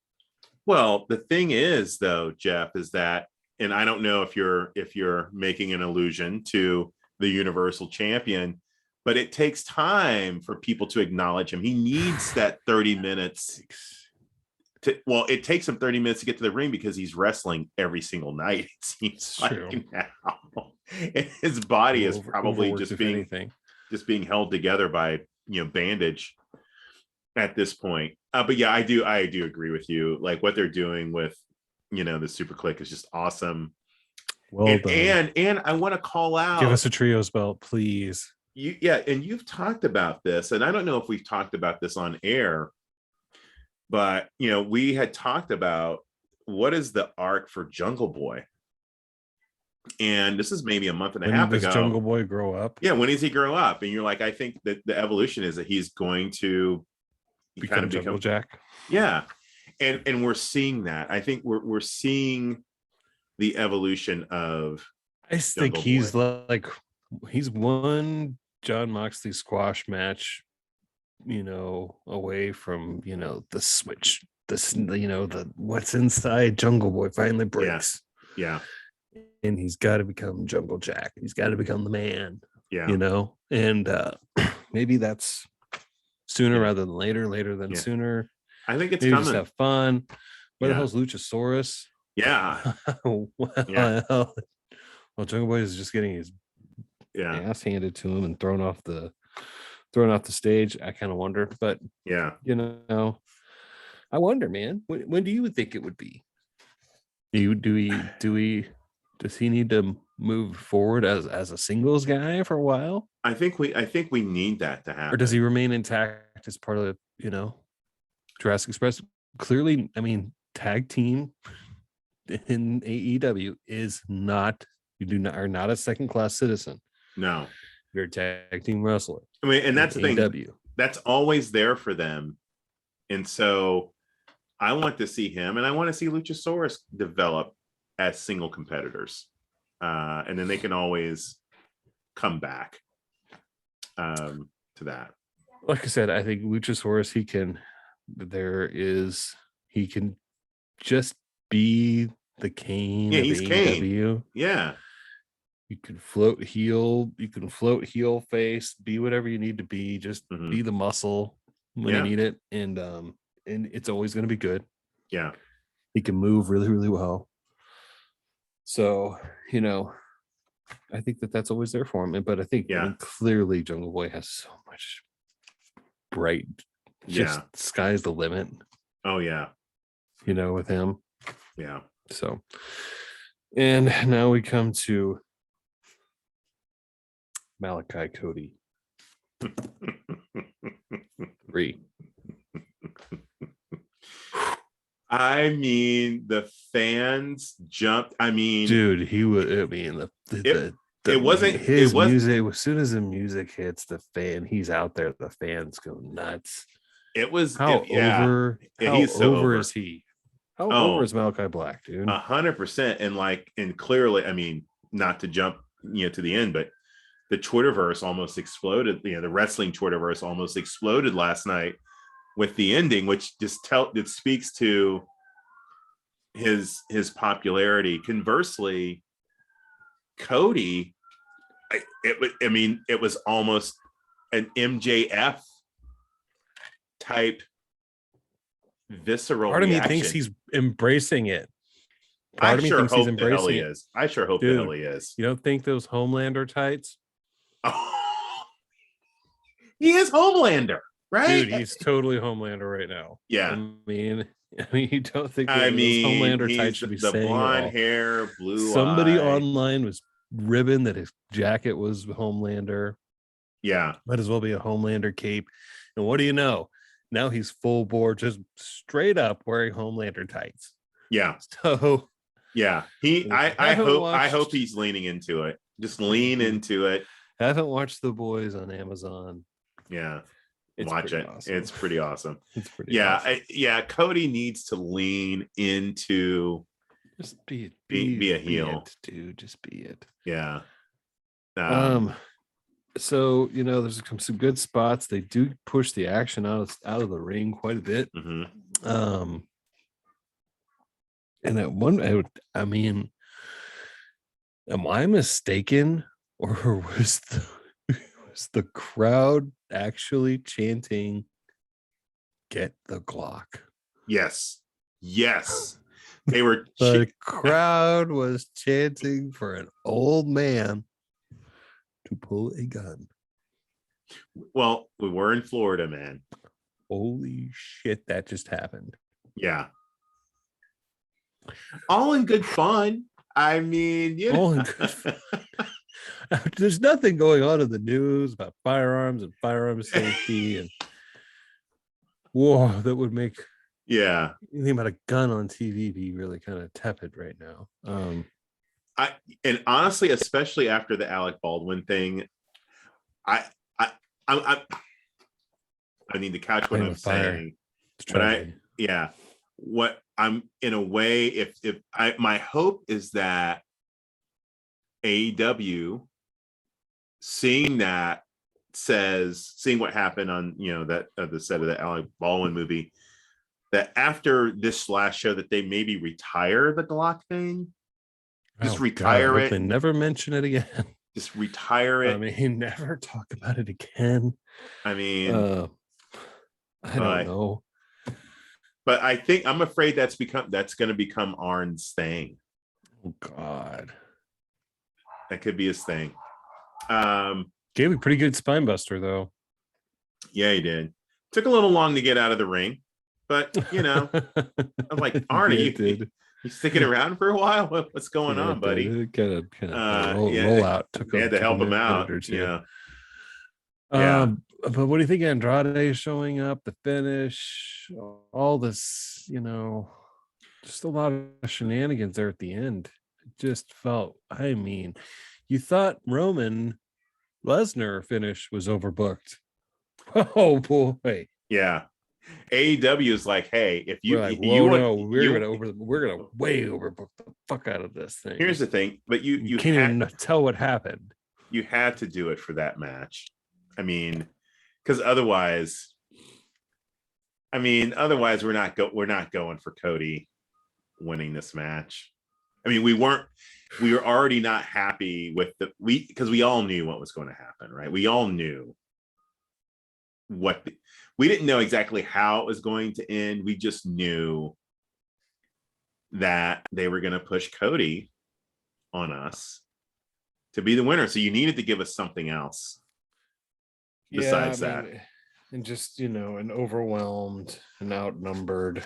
Well, the thing is, though, Jeff, is that, and I don't know if you're making an allusion to the Universal Champion, but it takes time for people to acknowledge him. He needs that 30 minutes. It takes him 30 minutes to get to the ring because he's wrestling every single night. It seems like now. And his body is probably just being held together by bandage at this point. But yeah, I do agree with you. Like what they're doing with the Super Click is just awesome. Well done. And I want to call out, give us a trios belt, please. And you've talked about this, and I don't know if we've talked about this on air, but we had talked about what is the arc for Jungle Boy. And this is maybe a month and a half ago. Does Jungle Boy grow up? Yeah, when does he grow up? And you're like, I think that the evolution is that he's going to become Jungle Jack. Yeah. And we're seeing that. I think we're seeing the evolution of I think he's like he's one John Moxley squash match, away from, the switch, the what's inside Jungle Boy finally breaks. Yeah. And he's got to become Jungle Jack. He's got to become the man. Yeah. And maybe that's sooner rather than later than sooner. I think it's maybe coming. Just have fun. Where the hell's Luchasaurus? Yeah. Well, Jungle Boy is just getting his ass handed to him and thrown off the stage. I kind of wonder, but I wonder, man. When do you think it would be? Does he need to move forward as a singles guy for a while? I think we need that to happen. Or does he remain intact as part of Jurassic Express? Clearly, I mean, tag team in AEW is not, are not a second class citizen. No, you're a tag team wrestler. I mean, and that's the thing. That's always there for them, and so I want to see him, and I want to see Luchasaurus develop as single competitors, and then they can always come back to that. like I said, I think Luchasaurus, he can just be the Kane Yeah, of he's Kane. AEW. Yeah. You can float heel face, be whatever you need to be, just Hmm. be the muscle when you Yeah. need it. And it's always going to be good. Yeah. He can move really, really well. So, I think that's always there for him. But I Yeah. mean, clearly Jungle Boy has so much bright, just Yeah. sky's the limit, Oh yeah. with him. Yeah. So, and now we come to Malachi Cody III. I mean, the fans jumped. I mean, Dude, he would. I mean, it the it his was music. As soon as the music hits, he's out there. The fans go nuts. it was How it, yeah. over? Yeah, How he's so over over. is he? How over Oh, is Malachi Black, dude? 100%. And clearly, I mean, not to jump, to the end, but the Twitterverse almost exploded. The wrestling Twitterverse almost exploded last night with the ending, which it speaks to his popularity. Conversely, Cody, it was almost an MJF type visceral Part of me reaction. thinks he's embracing it. I Part of me sure thinks he's hope the hell embracing he it. is. I sure hope the Dude, hell he is. You don't think those Homelander tights? Oh, he is Homelander, right? Dude, he's totally Homelander right now. Yeah. You don't think I those mean, Homelander he's tights should be the saying it blonde all. hair, blue Somebody eye. online was ribbing that his jacket was Homelander. Yeah. Might as well be a Homelander cape. And what do you know? Now he's full bore, just straight up wearing Homelander tights. Yeah. So yeah, I hope he's leaning into it. Just lean into it. Haven't watched The Boys on Amazon. Yeah. Watch it. Awesome. It's pretty awesome. It's pretty awesome. Cody needs to lean into just be a heel, dude. Just be it. Yeah. So there's some good spots. They do push the action out of the ring quite a bit. Mm-hmm. And at one, I mean, am I mistaken, or was the crowd actually chanting "Get the Glock"? Yes. They were. The crowd was chanting for an old man to pull a gun. Well, we were in Florida, man. Holy shit, that just happened. Yeah. All in good fun. I mean, all in good fun. There's nothing going on in the news about firearms and firearm safety and that would make anything about a gun on TV be really kind of tepid right now. And honestly, especially after the Alec Baldwin thing, I need to couch what I'm saying. But what I'm in a way, if my hope is that AEW seeing what happened on that the set of the Alec Baldwin movie, that after this last show that they maybe retire the Glock thing. Just retire it. They never mention it again. Just retire it. I mean, never talk about it again. I mean, I don't know. But I think I'm afraid that's going to become Arn's thing. Oh God, that could be his thing. Gave a pretty good spine buster though. Yeah, he did. Took a little long to get out of the ring, but I'm like, Arn, you sticking around for a while? What's going on, buddy? Kind of roll out. They had to help him out. But what do you think? Andrade showing up, the finish, all this, just a lot of shenanigans there at the end. It just felt, I mean, you thought Roman Lesnar finish was overbooked. Oh boy. Yeah. AEW is like, hey, if you we're gonna way overbook the fuck out of this thing. Here's the thing, but you can't even tell what happened. You had to do it for that match. I mean, because otherwise, I mean, otherwise we're not going for Cody winning this match. I mean, we were already not happy with because we all knew what was going to happen, right? We all knew we didn't know exactly how it was going to end. We just knew that they were going to push Cody on us to be the winner. So you needed to give us something else besides that. And just, an overwhelmed and outnumbered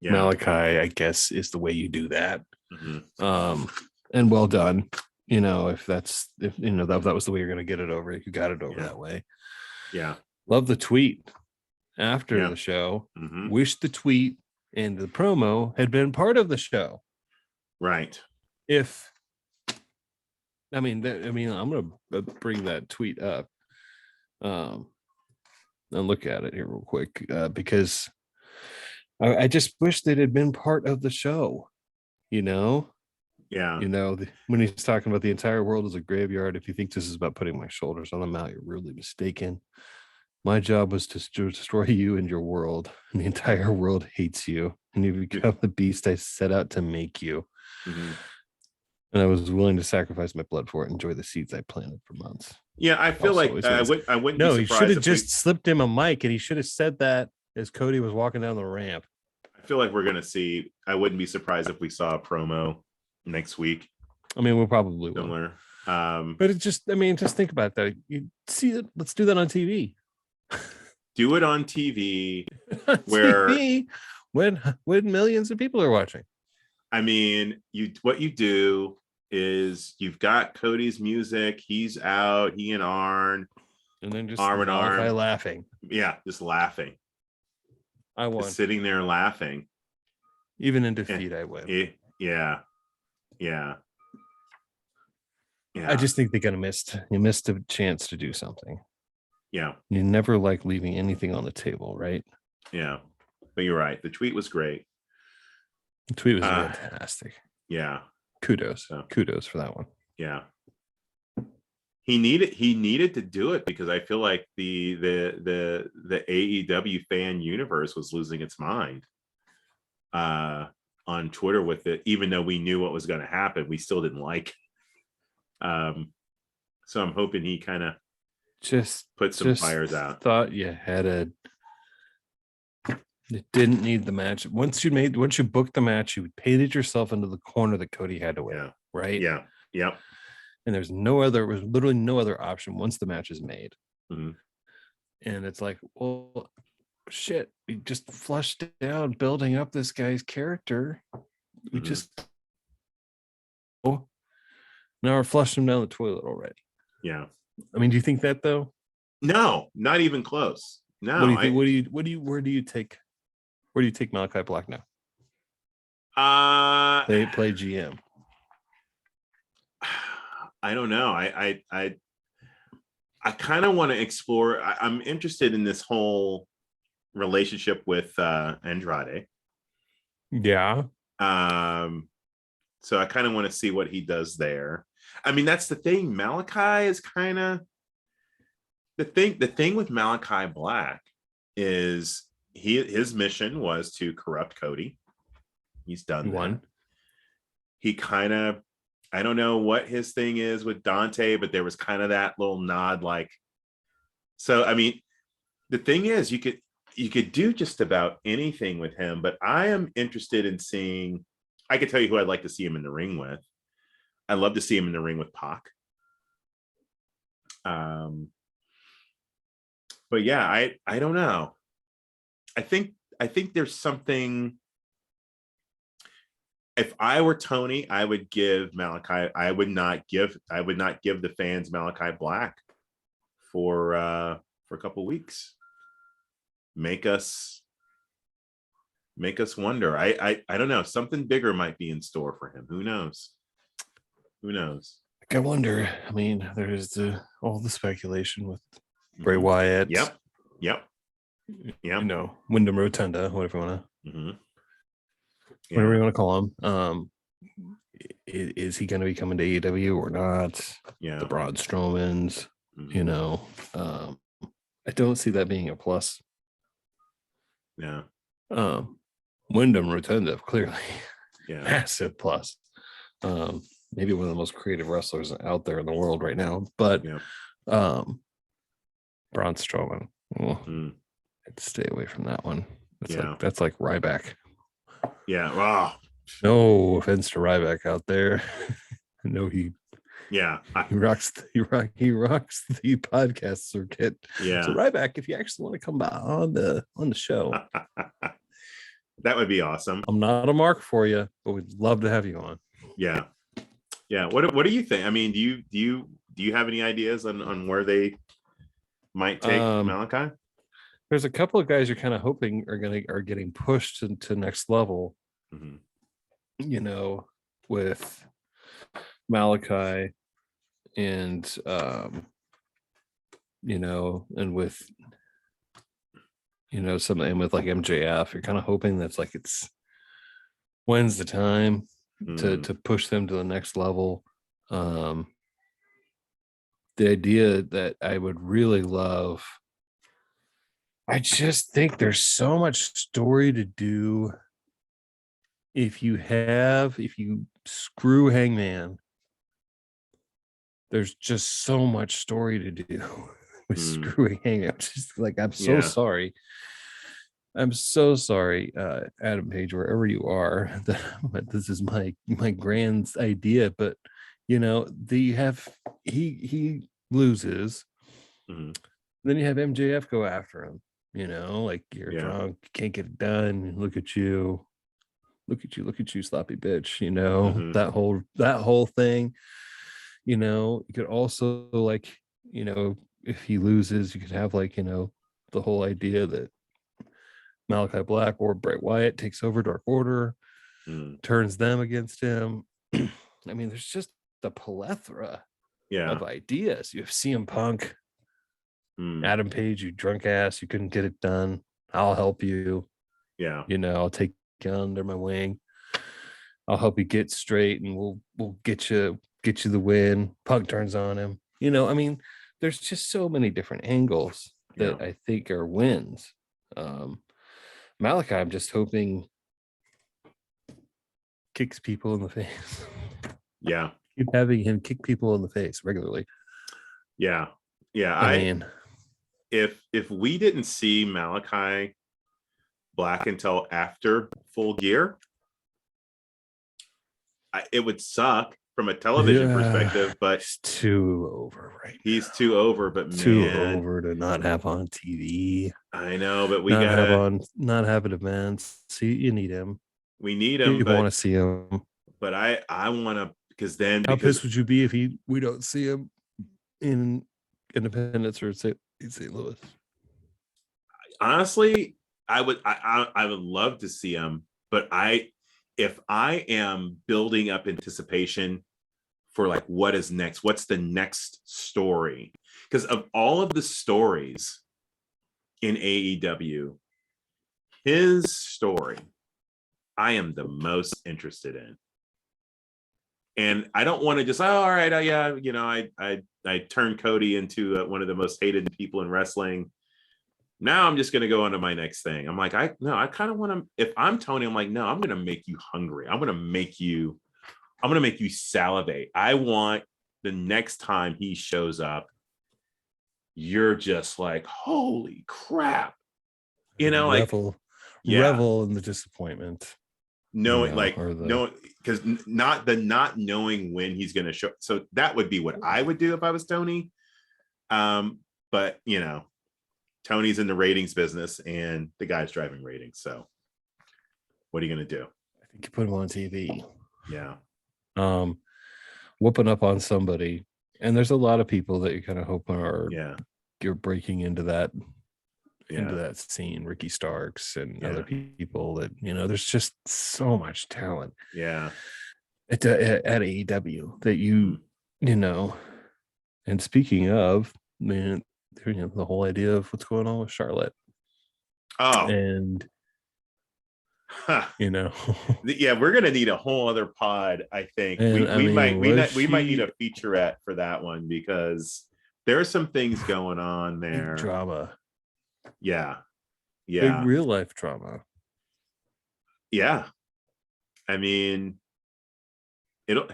Malachi, I guess, is the way you do that. Mm-hmm. And well done. If that was the way you're going to get it over, you got it over that way. Yeah. Love the tweet after the show. Mm-hmm. Wish the tweet and the promo had been part of the show. Right. I'm going to bring that tweet up and look at it here real quick because I just wish that it had been part of the show, Yeah. When he's talking about the entire world as a graveyard, if you think this is about putting my shoulders on the mount, you're really mistaken. My job was to destroy you and your world, and the entire world hates you, and you become the beast I set out to make you. Mm-hmm. And I was willing to sacrifice my blood for it. Enjoy the seeds I planted for months. Yeah, I feel like I wouldn't. No, be he should have just slipped him a mic, and he should have said that as Cody was walking down the ramp. I feel like we're gonna see. I wouldn't be surprised if we saw a promo next week. I mean, we'll probably similar. But just think about that. You see it. Let's do that on TV. Do it on TV, when millions of people are watching. I mean, what you do is you've got Cody's music. He's out. He and Arn, and then just arm in arm, laughing. Yeah, just laughing. I won. Just sitting there laughing. Even in defeat, I win. Yeah. I just think they you missed a chance to do something. Yeah. You never like leaving anything on the table, right? Yeah. But you're right. The tweet was great. The tweet was fantastic. Yeah. Kudos for that one. Yeah. He needed to do it because I feel like the AEW fan universe was losing its mind on Twitter with it. Even though we knew what was going to happen, we still didn't like it. So I'm hoping he kind of just put some fires out. Thought you had it didn't need the match. Once you booked the match, you painted yourself into the corner that Cody had to win. Right? Yeah. Yep. And there was literally no other option once the match is made. Mm-hmm. And it's like, well, shit, we just flushed down building up this guy's character. We just now we're flushing him down the toilet already. Yeah. I mean, do you think that though? No, not even close. No. What do you think? Where do you take Malachi Black now? They play GM. I don't know. I kind of want to explore. I'm interested in this whole relationship with Andrade. Yeah. So I kind of want to see what he does there. I mean, that's the thing. Malachi is kind of the thing with Malachi Black is his mission was to corrupt Cody. He's done that. He kind of, I don't know what his thing is with Dante, but there was kind of that little nod, like, so I mean, the thing is you could do just about anything with him, but I am interested in seeing, I could tell you who I'd like to see him in the ring with. I'd love to see him in the ring with Pac. But yeah, I don't know. I think there's something. If I were Tony, I would give Malachi. I would not give the fans Malachi Black for a couple weeks. Make us wonder. I don't know. Something bigger might be in store for him. Who knows? I wonder. I mean, there's all the speculation with Bray Wyatt. Yep. You know, Wyndham Rotunda, whatever you want to. Mm-hmm. Whatever you want to call him. Is he going to be coming to AEW or not? Yeah. The Braun Strowmans, you know. I don't see that being a plus. Yeah. Wyndham Rotunda, clearly Yeah. massive plus. Maybe one of the most creative wrestlers out there in the world right now. But Yeah. Braun Strowman, I'd stay away from that one. That's like Ryback. Yeah. Wow. No offense to Ryback out there. I know he rocks the podcast circuit. Yeah. So Ryback, if you actually want to come by on the show, that would be awesome. I'm not a mark for you, but we'd love to have you on. Yeah. Yeah. What do you think? I mean, do you have any ideas on where they might take Malachi? There's a couple of guys you're kind of hoping are getting pushed into next level. Mm-hmm. You know, with Malachi and you know, and with something with like MJF, you're kind of hoping that's like when's the time to push them to the next level. The idea that I would really love, I just think there's so much story to do if you screw Hangman. There's just so much story to do with screwing Hangman. Just like, I'm so sorry. I'm so sorry, Adam Page, wherever you are. This is my grand's idea, but you know, he loses. Mm-hmm. Then you have MJF go after him. You know, like, you're drunk, can't get it done. Look at you, sloppy bitch. You know, that whole thing. You know, you could also, like, you know, if he loses, you could have, like, you know, the whole idea that Malachi Black or Bray Wyatt takes over Dark Order, turns them against him. I mean, there's just a plethora of ideas. You have CM Punk, Adam Page, you drunk ass, you couldn't get it done. I'll help you. Yeah. You know, I'll take you under my wing. I'll help you get straight, and we'll get you the win. Punk turns on him. You know, I mean, there's just so many different angles that I think are wins. Malachi, I'm just hoping kicks people in the face. Yeah. Keep having him kick people in the face regularly. Yeah. Yeah. I mean, if we didn't see Malachi Black until after Full Gear, it would suck from a television perspective, but he's too over right now. He's too over, but too over to not have on TV. I know, but we not have at events. See, you need him. We need him. People want to see him. But I want to, because pissed would you be if we don't see him in Independence or St. Louis? Honestly, I would love to see him, but if I am building up anticipation for like what is next, what's the next story? Because of all of the stories in AEW, his story I am the most interested in. And I don't want to just, all right, I turned Cody into one of the most hated people in wrestling. Now I'm just going to go on to my next thing. I'm like, I kind of want to, if I'm Tony, I'm like, no, I'm going to make you hungry. I'm going to make you salivate. I want the next time he shows up, you're just like, holy crap. You know, revel in the disappointment. Knowing, because not knowing when he's going to show. So that would be what I would do if I was Tony. But you know, Tony's in the ratings business and the guy's driving ratings. So what are you going to do? I think you put him on TV. Yeah. Whooping up on somebody. And there's a lot of people that you kind of hope you're breaking into that scene, Ricky Starks and other people that, you know, there's just so much talent. Yeah. At AEW that you know, and speaking of, man, you know, the whole idea of what's going on with Charlotte. Oh, and you know, we're gonna need a whole other pod. I think we might need a featurette for that one, because there are some things going on Big there. drama. Yeah. Big real life drama. Yeah. I mean, it'll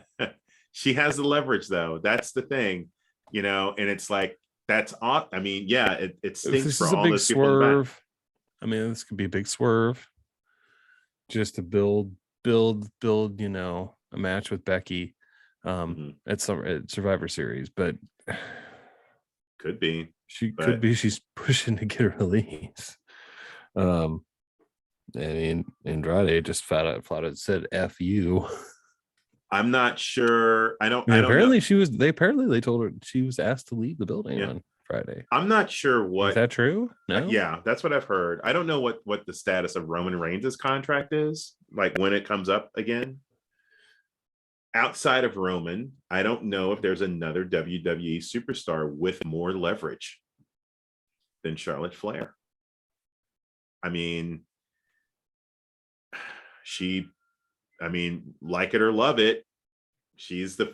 she has the leverage though. That's the thing, and it's like that's odd. I mean, yeah, it stinks This for is a all big those people in the back. swerve. I mean, this could be a big swerve just to build, a match with Becky at Survivor Series, but could be. She's pushing to get a release. I mean, Andrade just flat out said F you. I'm not sure. I don't apparently know. They told her she was asked to leave the building on Friday. I'm not sure what. Is that true? No. Yeah, that's what I've heard. I don't know what the status of Roman Reigns' contract is, like when it comes up again. Outside of Roman, I don't know if there's another WWE superstar with more leverage than Charlotte Flair. I mean, like it or love it, she's the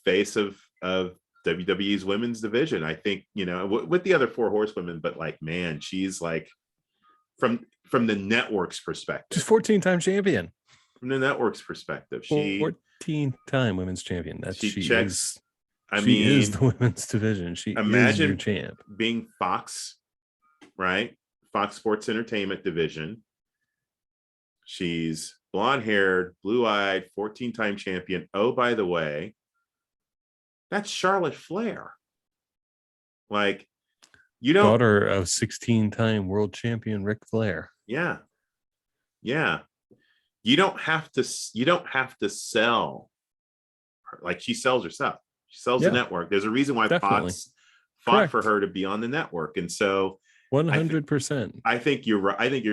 face of WWE's women's division. I think, with the other 4 horsewomen, but like, man, she's like from the network's perspective. She's 14-time champion. From the network's perspective, 14-time women's champion. She checks. She is the women's division. She is your champ. Being Fox, right? Fox Sports Entertainment division. She's blonde-haired, blue-eyed, 14-time champion. Oh, by the way, that's Charlotte Flair. Like, daughter of 16-time world champion Ric Flair. Yeah. You don't have to sell her. Like, she sells herself. She sells the network. There's a reason why Fox fought for her to be on the network. And so 100%. I think you're right. I think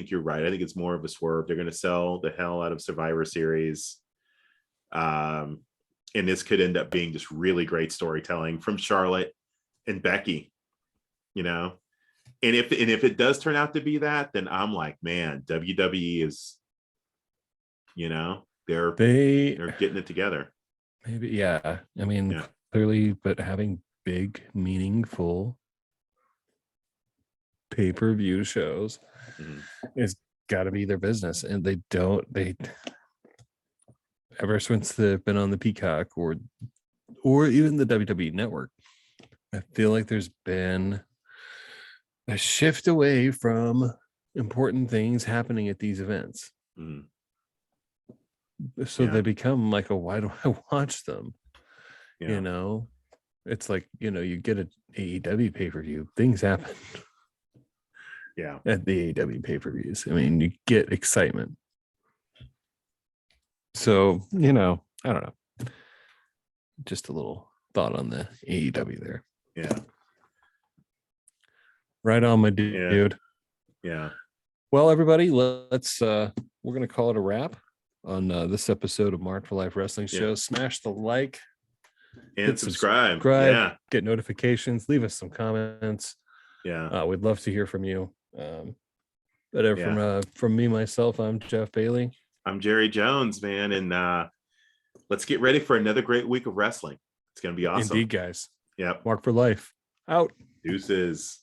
you're right. I think it's more of a swerve. They're going to sell the hell out of Survivor Series. And this could end up being just really great storytelling from Charlotte and Becky, And if it does turn out to be that, then I'm like, man, WWE is, they're getting it together. Maybe, yeah. I mean, clearly, but having big, meaningful pay-per-view shows is got to be their business, and they ever since they've been on the Peacock or even the WWE Network, I feel like there's been a shift away from important things happening at these events. So they become like, why do I watch them? It's like, you get an AEW pay-per-view, things happen. Yeah. At the AEW pay-per-views. I mean, you get excitement. So, I don't know. Just a little thought on the AEW there. Yeah. Right on, my dude. Yeah. Well, everybody, let's we're gonna call it a wrap on this episode of Mark for Life Wrestling Show. Smash the like and subscribe. Get notifications, leave us some comments. We'd love to hear from you. From me, myself, I'm Jeff Bailey. I'm Jerry Jones, man. And let's get ready for another great week of wrestling. It's going to be awesome. Indeed, guys. Yep. Mark for Life. Out. Deuces.